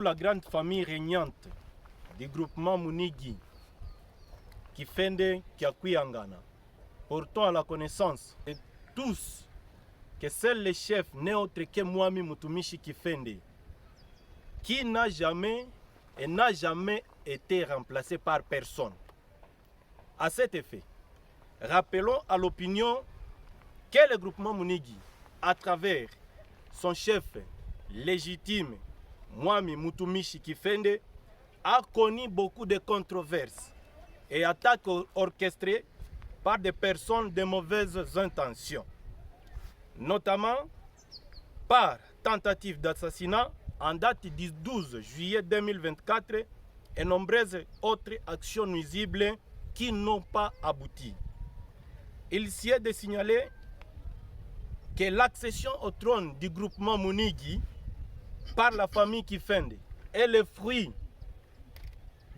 La grande famille régnante du groupement Munigi, Kifende, Kiakuyangana, portons à la connaissance de tous que seul le chef n'est autre que Mwami Mutumishi Kifende, qui n'a jamais été remplacé par personne. À cet effet, rappelons à l'opinion que le groupement Munigi, à travers son chef légitime, Mwami Mutumishi Kifende, a connu beaucoup de controverses et attaques orchestrées par des personnes de mauvaises intentions, notamment par tentative d'assassinat en date du 12 juillet 2024 et nombreuses autres actions nuisibles qui n'ont pas abouti. Il s'y est de signaler que l'accession au trône du groupement Munigi par la famille Kifende est le fruit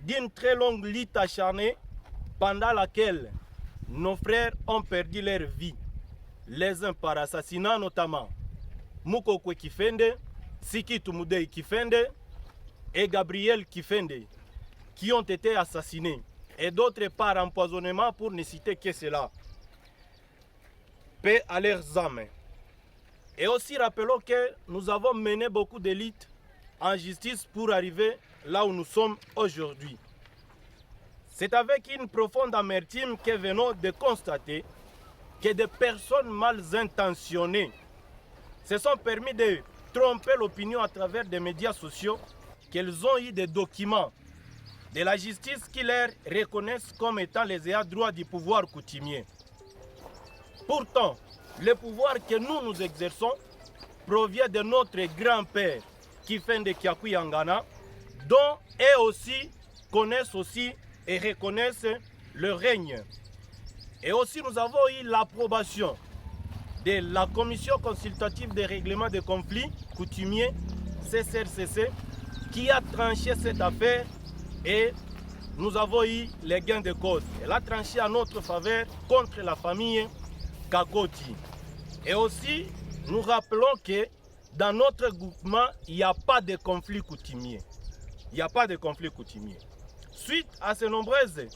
d'une très longue lutte acharnée pendant laquelle nos frères ont perdu leur vie, les uns par assassinat notamment Mukokwe Kifende, Sikitu Mudei Kifende et Gabriel Kifende, qui ont été assassinés, et d'autres par empoisonnement pour ne citer que cela. Paix à leurs âmes. Et aussi rappelons que nous avons mené beaucoup d'élites en justice pour arriver là où nous sommes aujourd'hui. C'est avec une profonde amertume que venons de constater que des personnes mal intentionnées se sont permis de tromper l'opinion à travers des médias sociaux, qu'elles ont eu des documents de la justice qui leur reconnaissent comme étant les ayants droit du pouvoir coutumier. Pourtant, le pouvoir que nous exerçons provient de notre grand-père Kifende Kiakuyangana, dont eux aussi connaissent aussi et reconnaissent le règne. Et aussi nous avons eu l'approbation de la Commission consultative des règlements de conflits coutumiers, CCRCC, qui a tranché cette affaire et nous avons eu les gains de cause. Elle a tranché en notre faveur contre la famille Kakoti. Et aussi, nous rappelons que dans notre groupement, il n'y a pas de conflit coutumier. Il n'y a pas de conflit coutumier. Suite à ces nombreuses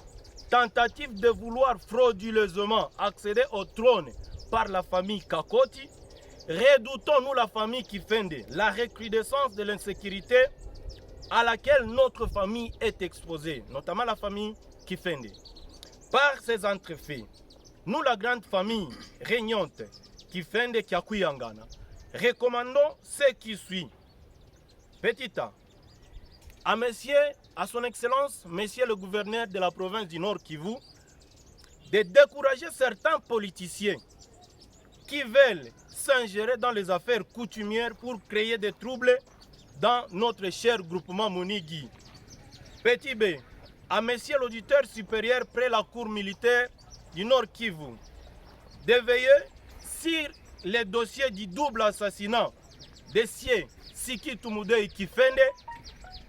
tentatives de vouloir frauduleusement accéder au trône par la famille Kakoti, redoutons-nous la famille Kifende, la recrudescence de l'insécurité à laquelle notre famille est exposée, notamment la famille Kifende. Par ces entrefaits, nous, la grande famille régnante Kifende Kiakuyangana, recommandons ce qui suit. Petit A, à son excellence, monsieur le gouverneur de la province du Nord Kivu, de décourager certains politiciens qui veulent s'ingérer dans les affaires coutumières pour créer des troubles dans notre cher groupement Munigi. Petit B, à monsieur l'auditeur supérieur près la cour militaire du Nord Kivu, de veiller sur les dossiers du double assassinat de Sikitu Mudei Kifende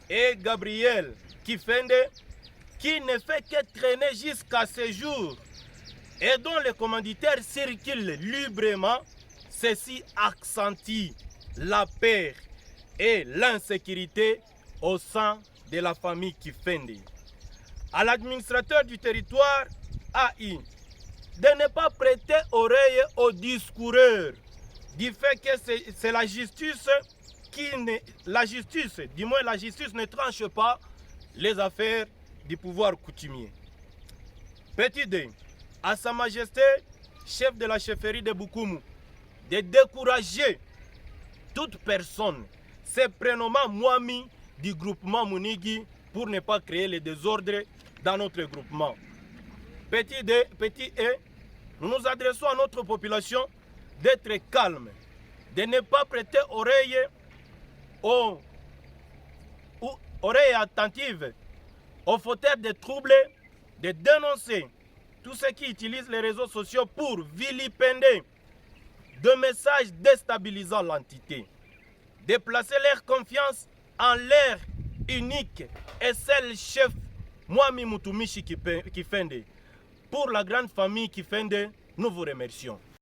et Gabriel Kifende, qui ne fait que traîner jusqu'à ce jour et dont les commanditaires circulent librement. Ceci accentue la peur et l'insécurité au sein de la famille Kifende. À l'administrateur du territoire AI de ne pas prêter oreille aux discoureurs du fait que c'est la justice la justice ne tranche pas les affaires du pouvoir coutumier. Petit D, à Sa Majesté, chef de la chefferie de Bukumu, de décourager toute personne se prénommant Mwami du groupement Munigi pour ne pas créer le désordre dans notre groupement. Petit D, petit E, nous nous adressons à notre population d'être calme, de ne pas prêter oreille attentive aux fauteurs de troubles, de dénoncer tous ceux qui utilisent les réseaux sociaux pour vilipender de messages déstabilisant l'entité, de placer leur confiance en leur unique et seul chef, Mwami Mutumishi Kifende. Pour la grande famille Kifende, nous vous remercions.